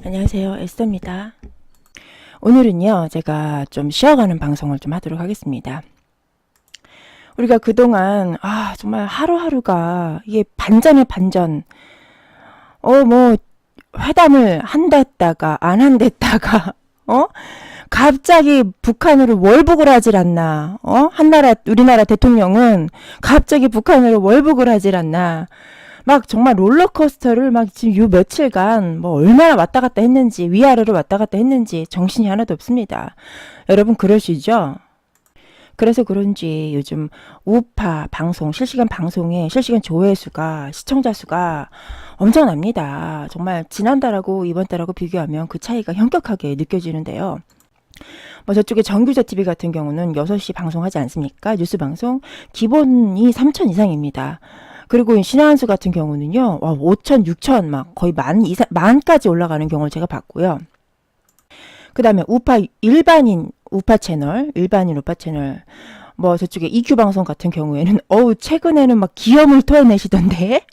안녕하세요, 에스더입니다. 오늘은요, 제가 좀 쉬어가는 방송을 좀 하도록 하겠습니다. 우리가 그동안, 정말 하루하루가, 이게 반전의 반전, 회담을 한댔다가, 안 한댔다가, 갑자기 북한으로 월북을 하질 않나, 우리나라 대통령은 갑자기 북한으로 월북을 하질 않나, 막 정말 롤러코스터를 막 지금 요 며칠간 뭐 얼마나 왔다 갔다 했는지, 위아래로 왔다 갔다 했는지 정신이 하나도 없습니다. 여러분 그러시죠? 그래서 그런지 요즘 우파 방송, 실시간 방송의 실시간 조회수가, 시청자 수가 엄청납니다. 정말 지난달하고 이번 달하고 비교하면 그 차이가 현격하게 느껴지는데요. 뭐 저쪽에 정규자 TV 같은 경우는 6시 방송하지 않습니까? 뉴스 방송 기본이 3천 이상입니다. 그리고 신한수 같은 경우는요, 5천, 6천, 막 거의 만까지 올라가는 경우를 제가 봤고요. 그 다음에 일반인 우파 채널, 뭐 저쪽에 EQ 방송 같은 경우에는, 최근에는 막 기염을 토해내시던데,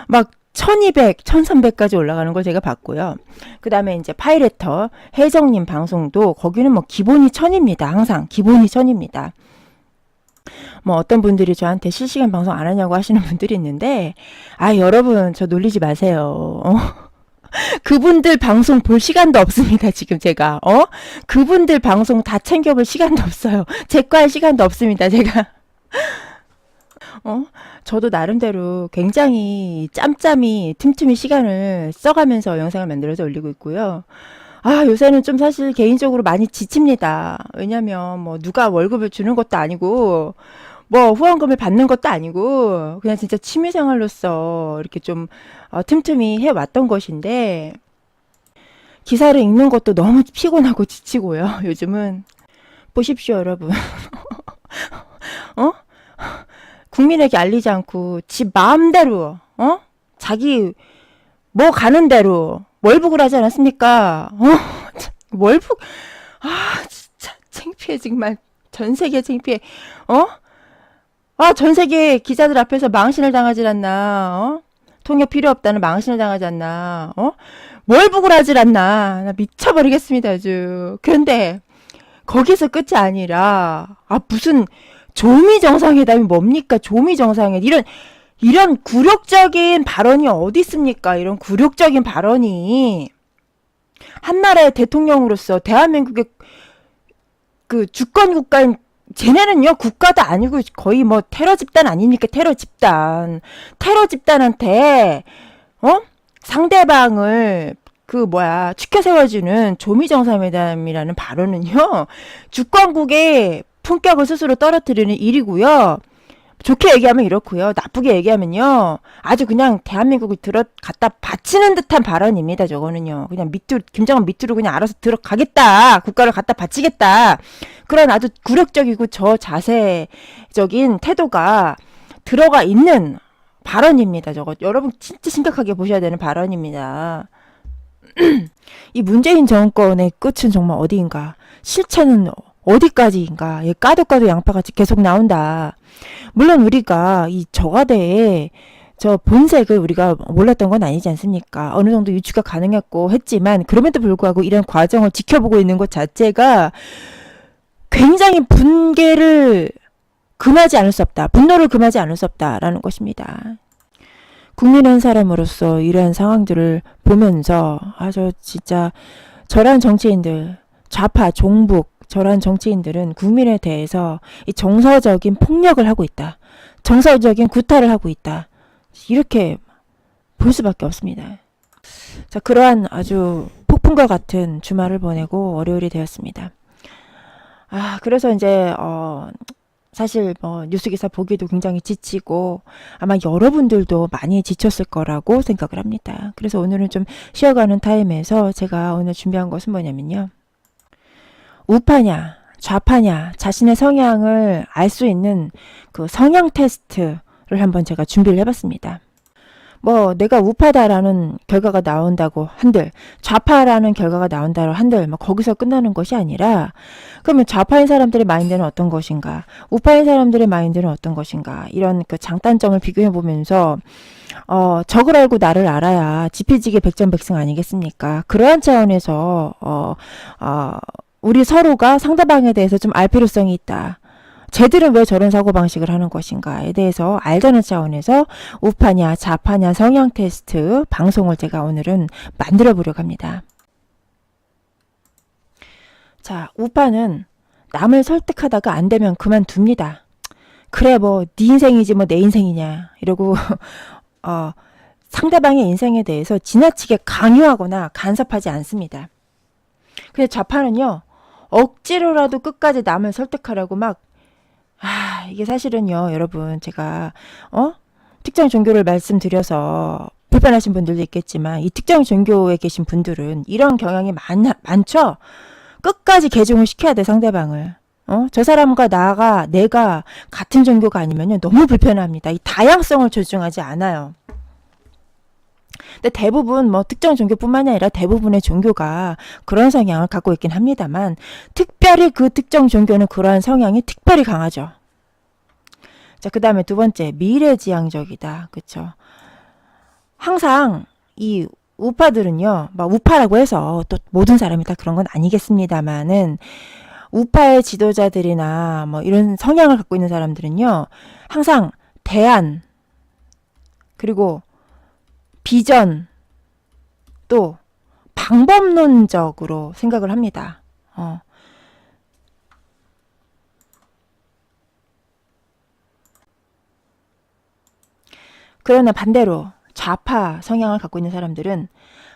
막 1200, 1300까지 올라가는 걸 제가 봤고요. 그 다음에 이제 파이레터, 혜정님 방송도 거기는 뭐 기본이 1000입니다. 항상 기본이 1000입니다. 뭐 어떤 분들이 저한테 실시간 방송 안 하냐고 하시는 분들이 있는데, 여러분 저 놀리지 마세요. 그분들 방송 볼 시간도 없습니다. 지금 제가 그분들 방송 다 챙겨볼 시간도 없어요. 제 거 할 시간도 없습니다. 제가 저도 나름대로 굉장히 짬짬이 틈틈이 시간을 써가면서 영상을 만들어서 올리고 있고요. 요새는 좀 사실 개인적으로 많이 지칩니다. 왜냐면 뭐 누가 월급을 주는 것도 아니고 뭐 후원금을 받는 것도 아니고 그냥 진짜 취미생활로서 이렇게 좀 틈틈이 해왔던 것인데, 기사를 읽는 것도 너무 피곤하고 지치고요. 요즘은 보십시오 여러분. 국민에게 알리지 않고 지 마음대로 자기 뭐 가는 대로 월북을 하지 않았습니까? 월북, 진짜 창피해. 정말 전 세계 창피해. 전 세계 기자들 앞에서 망신을 당하지 않나? 통역 필요 없다는 망신을 당하지 않나? 월북을 하질 않나? 나 미쳐버리겠습니다, 아주. 그런데 거기서 끝이 아니라, 무슨 조미 정상회담이 뭡니까? 조미 정상회담. 이런 굴욕적인 발언이 어디 있습니까? 이런 굴욕적인 발언이 한 나라의 대통령으로서 대한민국의 그 주권 국가인, 쟤네는요 국가도 아니고 거의 뭐 테러 집단 아닙니까? 테러 집단한테 상대방을 추켜 세워주는 조미 정상회담이라는 발언은요 주권국의 품격을 스스로 떨어뜨리는 일이고요. 좋게 얘기하면 이렇고요. 나쁘게 얘기하면요, 아주 그냥 대한민국을 갖다 바치는 듯한 발언입니다. 저거는요. 그냥 김정은 밑으로 그냥 알아서 들어가겠다. 국가를 갖다 바치겠다. 그런 아주 굴욕적이고 저자세적인 태도가 들어가 있는 발언입니다. 저거. 여러분 진짜 심각하게 보셔야 되는 발언입니다. 이 문재인 정권의 끝은 정말 어디인가? 실체는 어디까지인가? 까도 양파같이 계속 나온다. 물론 우리가 이 저가대의 저 본색을 우리가 몰랐던 건 아니지 않습니까? 어느 정도 유추가 가능했고 했지만, 그럼에도 불구하고 이런 과정을 지켜보고 있는 것 자체가 굉장히 분노를 금하지 않을 수 없다라는 것입니다. 국민의 사람으로서 이러한 상황들을 보면서 진짜 저런 정치인들, 좌파, 종북, 저런 정치인들은 국민에 대해서 이 정서적인 폭력을 하고 있다. 정서적인 구타를 하고 있다. 이렇게 볼 수밖에 없습니다. 자, 그러한 아주 폭풍과 같은 주말을 보내고 월요일이 되었습니다. 그래서 이제 사실 뉴스 기사 보기도 굉장히 지치고 아마 여러분들도 많이 지쳤을 거라고 생각을 합니다. 그래서 오늘은 좀 쉬어가는 타임에서 제가 오늘 준비한 것은 뭐냐면요, 우파냐 좌파냐 자신의 성향을 알 수 있는 그 성향 테스트를 한번 제가 준비를 해봤습니다. 뭐 내가 우파다라는 결과가 나온다고 한들, 좌파라는 결과가 나온다고 한들 뭐 거기서 끝나는 것이 아니라, 그러면 좌파인 사람들의 마인드는 어떤 것인가, 우파인 사람들의 마인드는 어떤 것인가, 이런 그 장단점을 비교해 보면서 적을 알고 나를 알아야 지피지기 백전백승 아니겠습니까? 그러한 차원에서 우리 서로가 상대방에 대해서 좀 알 필요성이 있다. 쟤들은 왜 저런 사고방식을 하는 것인가에 대해서 알자는 차원에서 우파냐 좌파냐 성향 테스트 방송을 제가 오늘은 만들어 보려고 합니다. 자, 우파는 남을 설득하다가 안 되면 그만둡니다. 그래 뭐 네 인생이지 뭐 내 인생이냐 이러고 상대방의 인생에 대해서 지나치게 강요하거나 간섭하지 않습니다. 근데 좌파는요, 억지로라도 끝까지 남을 설득하려고 막, 이게 사실은요, 여러분, 제가, 특정 종교를 말씀드려서 불편하신 분들도 있겠지만, 이 특정 종교에 계신 분들은 이런 경향이 많죠? 끝까지 개종을 시켜야 돼, 상대방을. 저 사람과 내가 같은 종교가 아니면요, 너무 불편합니다. 이 다양성을 존중하지 않아요. 근데 대부분 특정 종교뿐만이 아니라 대부분의 종교가 그런 성향을 갖고 있긴 합니다만 특별히 그 특정 종교는 그러한 성향이 특별히 강하죠. 자, 그 다음에 두 번째, 미래지향적이다. 그쵸? 항상 이 우파들은요, 우파라고 해서 또 모든 사람이 다 그런 건 아니겠습니다만은 우파의 지도자들이나 이런 성향을 갖고 있는 사람들은요, 항상 대안, 그리고 비전, 또 방법론적으로 생각을 합니다. 그러나 반대로 좌파 성향을 갖고 있는 사람들은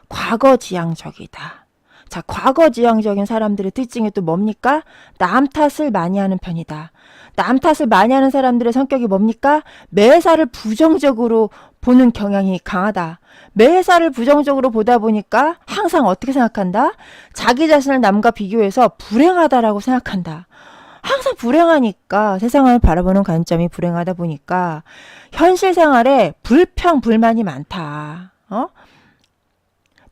과거지향적이다. 자, 과거지향적인 사람들의 특징이 또 뭡니까? 남 탓을 많이 하는 편이다. 남 탓을 많이 하는 사람들의 성격이 뭡니까? 매사를 부정적으로 보는 경향이 강하다. 매사를 부정적으로 보다 보니까 항상 어떻게 생각한다? 자기 자신을 남과 비교해서 불행하다라고 생각한다. 항상 불행하니까 세상을 바라보는 관점이 불행하다 보니까 현실 생활에 불평불만이 많다.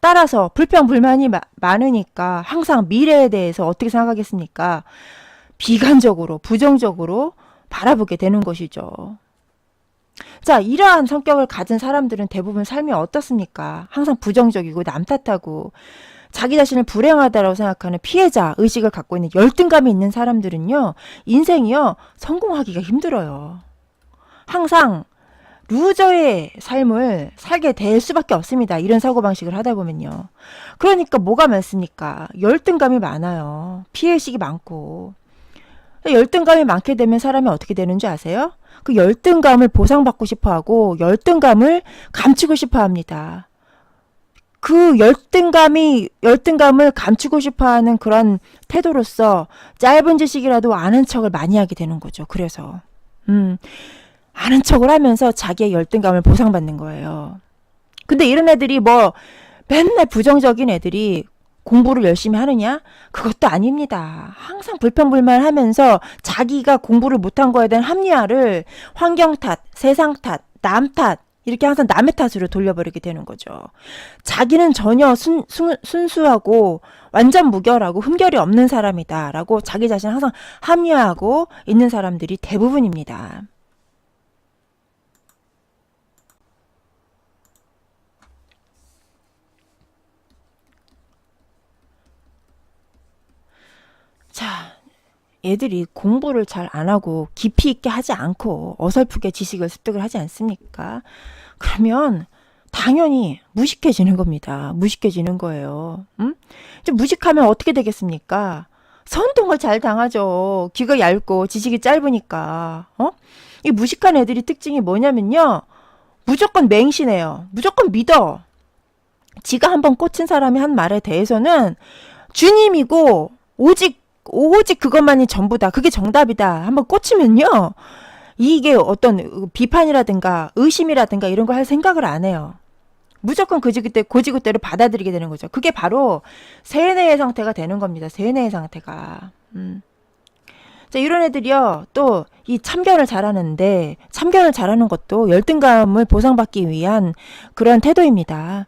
따라서 불평불만이 많으니까 항상 미래에 대해서 어떻게 생각하겠습니까? 비관적으로, 부정적으로 바라보게 되는 것이죠. 자, 이러한 성격을 가진 사람들은 대부분 삶이 어떻습니까? 항상 부정적이고 남 탓하고 자기 자신을 불행하다고 생각하는 피해자 의식을 갖고 있는 열등감이 있는 사람들은요, 인생이요, 성공하기가 힘들어요. 항상 루저의 삶을 살게 될 수밖에 없습니다. 이런 사고방식을 하다 보면요. 그러니까 뭐가 많습니까? 열등감이 많아요. 피해의식이 많고. 열등감이 많게 되면 사람이 어떻게 되는 줄 아세요? 그 열등감을 보상받고 싶어하고 열등감을 감추고 싶어합니다. 그 열등감을 감추고 싶어하는 그런 태도로서 짧은 지식이라도 아는 척을 많이 하게 되는 거죠. 그래서 아는 척을 하면서 자기의 열등감을 보상받는 거예요. 근데 이런 애들이 맨날 부정적인 애들이 공부를 열심히 하느냐? 그것도 아닙니다. 항상 불평불만하면서 자기가 공부를 못한 거에 대한 합리화를 환경 탓, 세상 탓, 남 탓, 이렇게 항상 남의 탓으로 돌려버리게 되는 거죠. 자기는 전혀 순수하고 완전 무결하고 흠결이 없는 사람이다 라고 자기 자신을 항상 합리화하고 있는 사람들이 대부분입니다. 자, 얘들이 공부를 잘 안 하고 깊이 있게 하지 않고 어설프게 지식을 습득을 하지 않습니까? 그러면 당연히 무식해지는 겁니다. 무식해지는 거예요. 이제 무식하면 어떻게 되겠습니까? 선동을 잘 당하죠. 귀가 얇고 지식이 짧으니까. 이 무식한 애들이 특징이 뭐냐면요. 무조건 맹신해요. 무조건 믿어. 지가 한번 꽂힌 사람이 한 말에 대해서는 주님이고 오직 그것만이 전부다. 그게 정답이다. 한번 꽂히면요. 이게 어떤 비판이라든가 의심이라든가 이런 걸 할 생각을 안 해요. 무조건 고지그대로 받아들이게 되는 거죠. 그게 바로 세뇌의 상태가 되는 겁니다. 세뇌의 상태가. 자, 이런 애들이요. 또 이 참견을 잘하는데 참견을 잘하는 것도 열등감을 보상받기 위한 그런 태도입니다.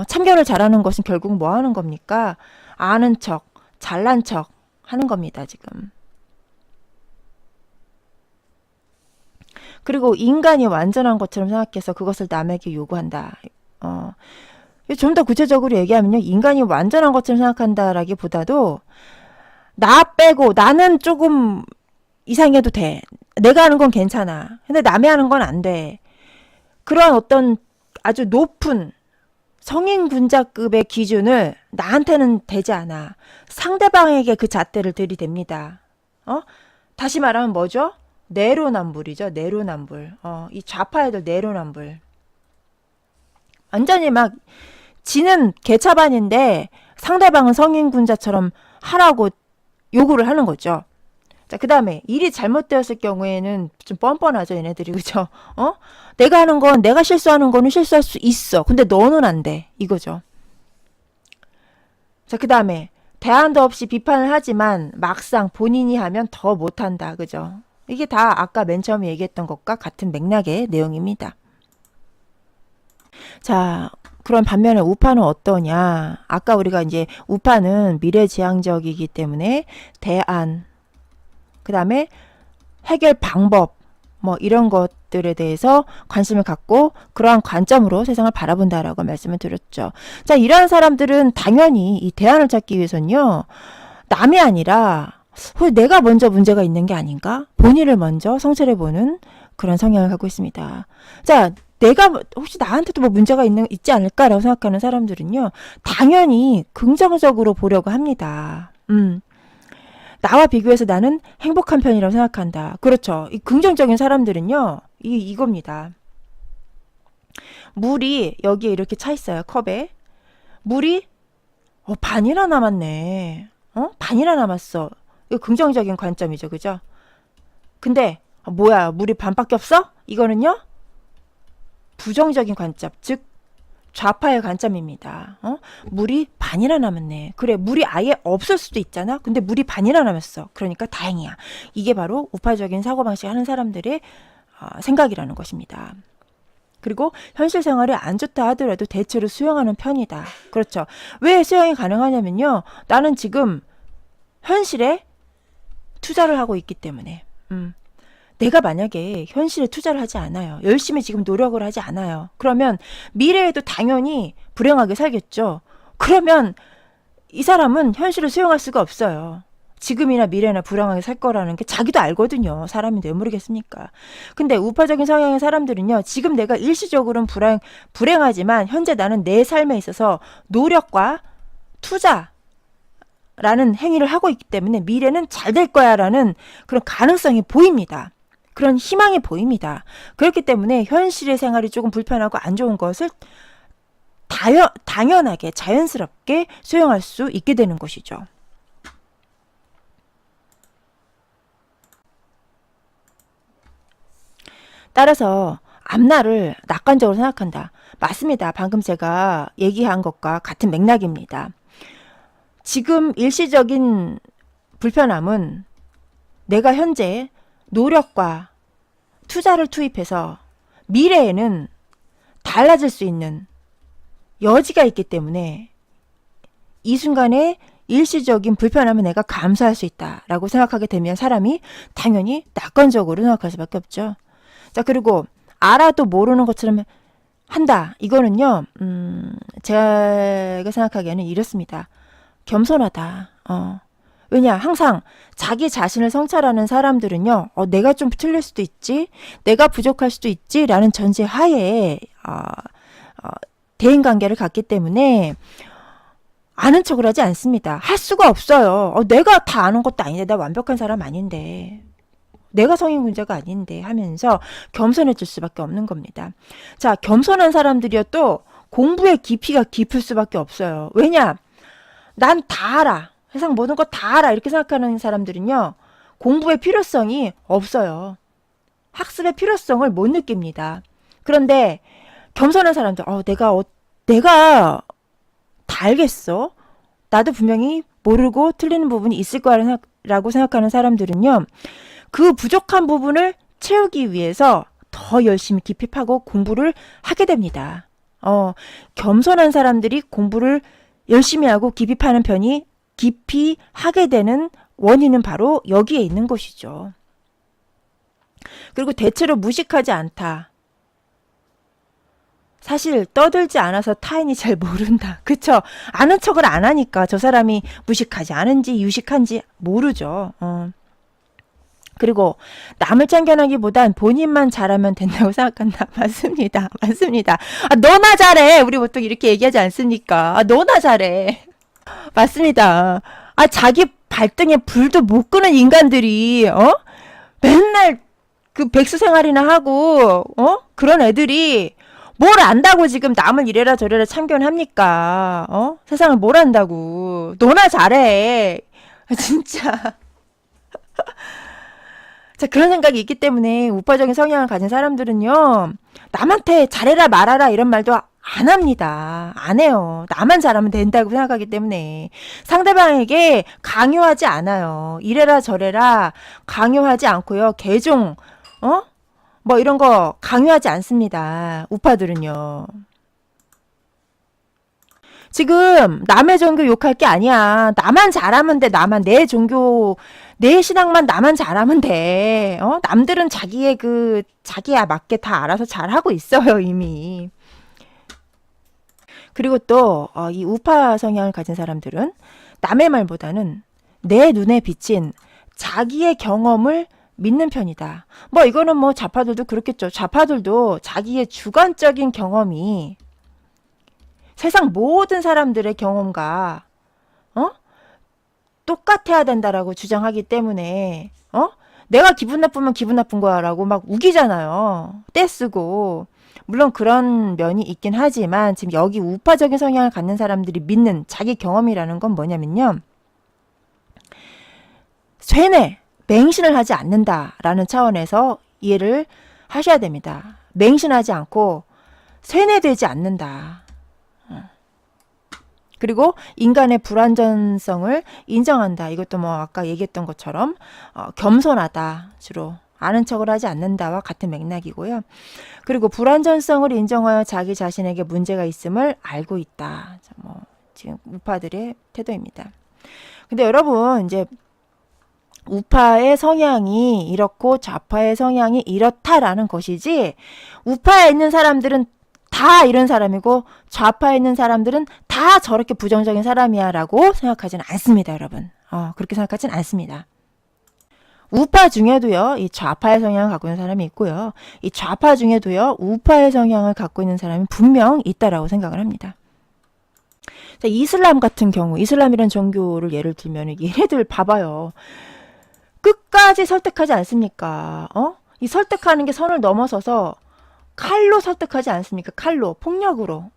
참견을 잘하는 것은 결국 뭐 하는 겁니까? 아는 척, 잘난 척 하는 겁니다, 지금. 그리고 인간이 완전한 것처럼 생각해서 그것을 남에게 요구한다. 좀 더 구체적으로 얘기하면요. 인간이 완전한 것처럼 생각한다라기보다도 나 빼고 나는 조금 이상해도 돼. 내가 하는 건 괜찮아. 근데 남이 하는 건 안 돼. 그런 어떤 아주 높은 성인군자급의 기준을 나한테는 되지 않아. 상대방에게 그 잣대를 들이댑니다. 다시 말하면 뭐죠? 내로남불이죠. 내로남불. 이 좌파 애들 내로남불. 완전히 막 지는 개차반인데 상대방은 성인군자처럼 하라고 요구를 하는 거죠. 자, 그 다음에 일이 잘못되었을 경우에는 좀 뻔뻔하죠, 얘네들이. 그죠? 내가 하는 건, 내가 실수하는 거는 실수할 수 있어. 근데 너는 안 돼. 이거죠. 자, 그 다음에 대안도 없이 비판을 하지만 막상 본인이 하면 더 못한다. 그죠? 이게 다 아까 맨 처음에 얘기했던 것과 같은 맥락의 내용입니다. 자, 그럼 반면에 우파는 어떠냐? 아까 우리가 이제 우파는 미래지향적이기 때문에 대안, 그 다음에 해결 방법, 뭐 이런 것들에 대해서 관심을 갖고 그러한 관점으로 세상을 바라본다라고 말씀을 드렸죠. 자, 이러한 사람들은 당연히 이 대안을 찾기 위해서는요, 남이 아니라 내가 먼저 문제가 있는 게 아닌가? 본인을 먼저 성찰해보는 그런 성향을 갖고 있습니다. 자, 내가 혹시 나한테도 뭐 문제가 있지 않을까라고 생각하는 사람들은요, 당연히 긍정적으로 보려고 합니다. 나와 비교해서 나는 행복한 편이라고 생각한다. 그렇죠. 이 긍정적인 사람들은요, 이겁니다. 물이 여기에 이렇게 차 있어요. 컵에. 물이 반이나 남았네. 반이나 남았어. 이거 긍정적인 관점이죠. 그죠? 근데 뭐야, 물이 반밖에 없어? 이거는요, 부정적인 관점, 즉 좌파의 관점입니다. 물이 반이나 남았네. 그래, 물이 아예 없을 수도 있잖아. 근데 물이 반이나 남았어. 그러니까 다행이야. 이게 바로 우파적인 사고방식 하는 사람들의 생각이라는 것입니다. 그리고 현실 생활이 안 좋다 하더라도 대체로 수용하는 편이다. 그렇죠. 왜 수용이 가능하냐면요, 나는 지금 현실에 투자를 하고 있기 때문에. 내가 만약에 현실에 투자를 하지 않아요. 열심히 지금 노력을 하지 않아요. 그러면 미래에도 당연히 불행하게 살겠죠. 그러면 이 사람은 현실을 수용할 수가 없어요. 지금이나 미래나 불행하게 살 거라는 게 자기도 알거든요. 사람인데 왜 모르겠습니까? 근데 우파적인 성향의 사람들은요, 지금 내가 일시적으로는 불행하지만 현재 나는 내 삶에 있어서 노력과 투자 라는 행위를 하고 있기 때문에 미래는 잘 될 거야 라는 그런 가능성이 보입니다. 그런 희망이 보입니다. 그렇기 때문에 현실의 생활이 조금 불편하고 안 좋은 것을 당연하게 자연스럽게 수용할 수 있게 되는 것이죠. 따라서 앞날을 낙관적으로 생각한다. 맞습니다. 방금 제가 얘기한 것과 같은 맥락입니다. 지금 일시적인 불편함은 내가 현재 노력과 투자를 투입해서 미래에는 달라질 수 있는 여지가 있기 때문에 이 순간에 일시적인 불편함을 내가 감수할 수 있다라고 생각하게 되면 사람이 당연히 낙관적으로 생각할 수밖에 없죠. 자, 그리고 알아도 모르는 것처럼 한다. 이거는요, 제가 생각하기에는 이렇습니다. 겸손하다. 왜냐, 항상 자기 자신을 성찰하는 사람들은요, 내가 좀 틀릴 수도 있지, 내가 부족할 수도 있지, 라는 전제 하에, 대인관계를 갖기 때문에, 아는 척을 하지 않습니다. 할 수가 없어요. 내가 다 아는 것도 아닌데, 나 완벽한 사람 아닌데, 내가 성인 문제가 아닌데 하면서 겸손해질 수밖에 없는 겁니다. 자, 겸손한 사람들이요, 또 공부의 깊이가 깊을 수밖에 없어요. 왜냐, 난 다 알아. 세상 모든 거 다 알아. 이렇게 생각하는 사람들은요, 공부의 필요성이 없어요. 학습의 필요성을 못 느낍니다. 그런데 겸손한 사람들, 내가 다 알겠어. 나도 분명히 모르고 틀리는 부분이 있을 거라고 생각하는 사람들은요, 그 부족한 부분을 채우기 위해서 더 열심히 깊이 파고 공부를 하게 됩니다. 겸손한 사람들이 공부를 열심히 하고 깊이 파는 편이 깊이 하게 되는 원인은 바로 여기에 있는 것이죠. 그리고 대체로 무식하지 않다. 사실 떠들지 않아서 타인이 잘 모른다. 그쵸? 아는 척을 안 하니까 저 사람이 무식하지 않은지 유식한지 모르죠. 그리고 남을 참견하기보단 본인만 잘하면 된다고 생각한다. 맞습니다. 맞습니다. 아, 너나 잘해. 우리 보통 이렇게 얘기하지 않습니까? 아, 너나 잘해. 맞습니다. 아, 자기 발등에 불도 못 끄는 인간들이, 맨날 그 백수 생활이나 하고, 그런 애들이 뭘 안다고 지금 남을 이래라 저래라 참견합니까? 세상을 뭘 안다고. 너나 잘해. 아, 진짜. 자, 그런 생각이 있기 때문에 우파적인 성향을 가진 사람들은요, 남한테 잘해라 말아라 이런 말도 안 합니다. 안 해요. 나만 잘하면 된다고 생각하기 때문에 상대방에게 강요하지 않아요. 이래라 저래라 강요하지 않고요. 개종, 뭐 이런 거 강요하지 않습니다. 우파들은요. 지금 남의 종교 욕할 게 아니야. 나만 잘하면 돼. 나만 내 종교 내 신앙만 나만 잘하면 돼. 남들은 자기야 맞게 다 알아서 잘하고 있어요, 이미. 그리고 또 이 우파 성향을 가진 사람들은 남의 말보다는 내 눈에 비친 자기의 경험을 믿는 편이다. 뭐 이거는 뭐 좌파들도 그렇겠죠. 좌파들도 자기의 주관적인 경험이 세상 모든 사람들의 경험과 똑같아야 된다라고 주장하기 때문에 내가 기분 나쁘면 기분 나쁜 거야라고 막 우기잖아요. 떼쓰고. 물론 그런 면이 있긴 하지만 지금 여기 우파적인 성향을 갖는 사람들이 믿는 자기 경험이라는 건 뭐냐면요. 쇠뇌, 맹신을 하지 않는다라는 차원에서 이해를 하셔야 됩니다. 맹신하지 않고 쇠뇌되지 않는다. 그리고 인간의 불완전성을 인정한다. 이것도 뭐 아까 얘기했던 것처럼 겸손하다. 주로 아는 척을 하지 않는다와 같은 맥락이고요. 그리고 불완전성을 인정하여 자기 자신에게 문제가 있음을 알고 있다. 뭐 지금 우파들의 태도입니다. 근데 여러분 이제 우파의 성향이 이렇고 좌파의 성향이 이렇다라는 것이지 우파에 있는 사람들은 다 이런 사람이고 좌파에 있는 사람들은 다 저렇게 부정적인 사람이야 라고 생각하지는 않습니다, 여러분. 그렇게 생각하지는 않습니다. 우파 중에도요, 이 좌파의 성향을 갖고 있는 사람이 있고요. 이 좌파 중에도요, 우파의 성향을 갖고 있는 사람이 분명 있다라고 생각을 합니다. 자, 이슬람 같은 경우, 이슬람이라는 종교를 예를 들면 얘네들 봐봐요. 끝까지 설득하지 않습니까? 이 설득하는 게 선을 넘어서서 칼로 설득하지 않습니까? 칼로, 폭력으로,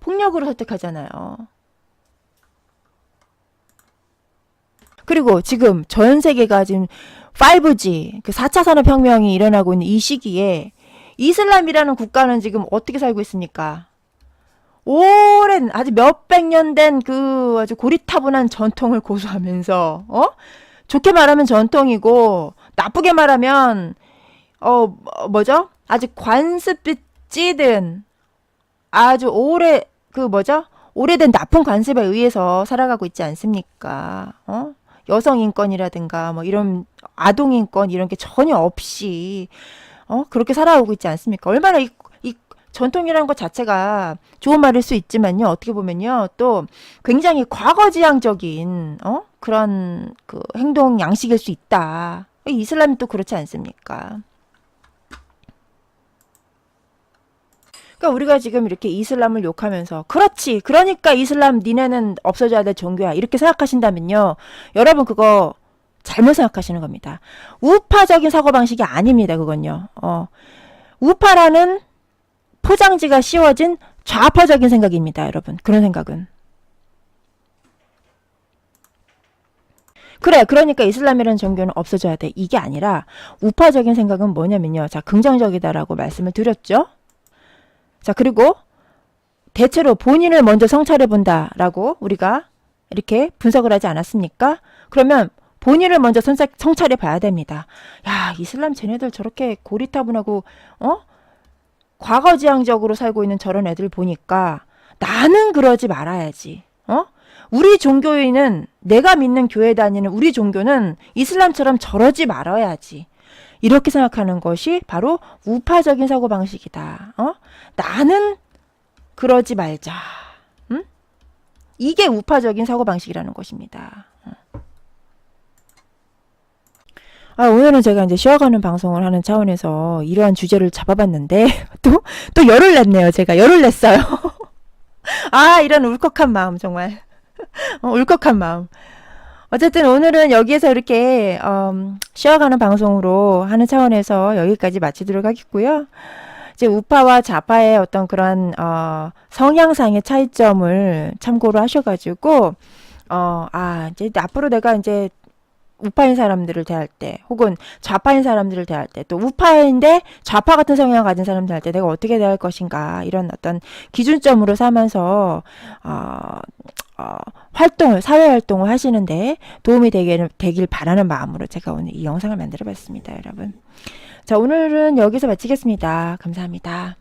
폭력으로 설득하잖아요. 그리고 지금 전 세계가 지금 5G, 그 4차 산업혁명이 일어나고 있는 이 시기에 이슬람이라는 국가는 지금 어떻게 살고 있습니까? 오랜, 아주 몇백 년 된 그 아주 고리타분한 전통을 고수하면서, 좋게 말하면 전통이고, 나쁘게 말하면, 뭐죠? 아주 관습빛 찌든 아주 오래된 나쁜 관습에 의해서 살아가고 있지 않습니까? 여성 인권이라든가 뭐 이런 아동 인권 이런 게 전혀 없이 그렇게 살아오고 있지 않습니까? 얼마나 이 전통이라는 것 자체가 좋은 말일 수 있지만요. 어떻게 보면요. 또 굉장히 과거지향적인 그런 그 행동 양식일 수 있다. 이슬람이 또 그렇지 않습니까? 그러니까 우리가 지금 이렇게 이슬람을 욕하면서 그렇지 그러니까 이슬람 니네는 없어져야 될 종교야 이렇게 생각하신다면요 여러분 그거 잘못 생각하시는 겁니다. 우파적인 사고방식이 아닙니다. 그건요 우파라는 포장지가 씌워진 좌파적인 생각입니다. 여러분 그런 생각은 그래 그러니까 이슬람이라는 종교는 없어져야 돼 이게 아니라 우파적인 생각은 뭐냐면요 자 긍정적이다라고 말씀을 드렸죠. 자, 그리고 대체로 본인을 먼저 성찰해 본다라고 우리가 이렇게 분석을 하지 않았습니까? 그러면 본인을 먼저 성찰해 봐야 됩니다. 야, 이슬람 쟤네들 저렇게 고리타분하고 과거지향적으로 살고 있는 저런 애들 보니까 나는 그러지 말아야지. 우리 종교인은 내가 믿는 교회 다니는 우리 종교는 이슬람처럼 저러지 말아야지. 이렇게 생각하는 것이 바로 우파적인 사고방식이다. 나는 그러지 말자. 응? 이게 우파적인 사고방식이라는 것입니다. 오늘은 제가 이제 쉬어가는 방송을 하는 차원에서 이러한 주제를 잡아봤는데, 또 열을 냈네요. 제가 열을 냈어요. 이런 울컥한 마음, 정말. 울컥한 마음. 어쨌든 오늘은 여기에서 이렇게, 쉬어가는 방송으로 하는 차원에서 여기까지 마치도록 하겠고요. 이제 우파와 좌파의 어떤 그런, 성향상의 차이점을 참고로 하셔가지고, 이제 앞으로 내가 이제 우파인 사람들을 대할 때, 혹은 좌파인 사람들을 대할 때, 또 우파인데 좌파 같은 성향을 가진 사람들 할 때 내가 어떻게 대할 것인가, 이런 어떤 기준점으로 삼아서 사회 활동을 하시는데 도움이 되길 바라는 마음으로 제가 오늘 이 영상을 만들어 봤습니다, 여러분. 자, 오늘은 여기서 마치겠습니다. 감사합니다.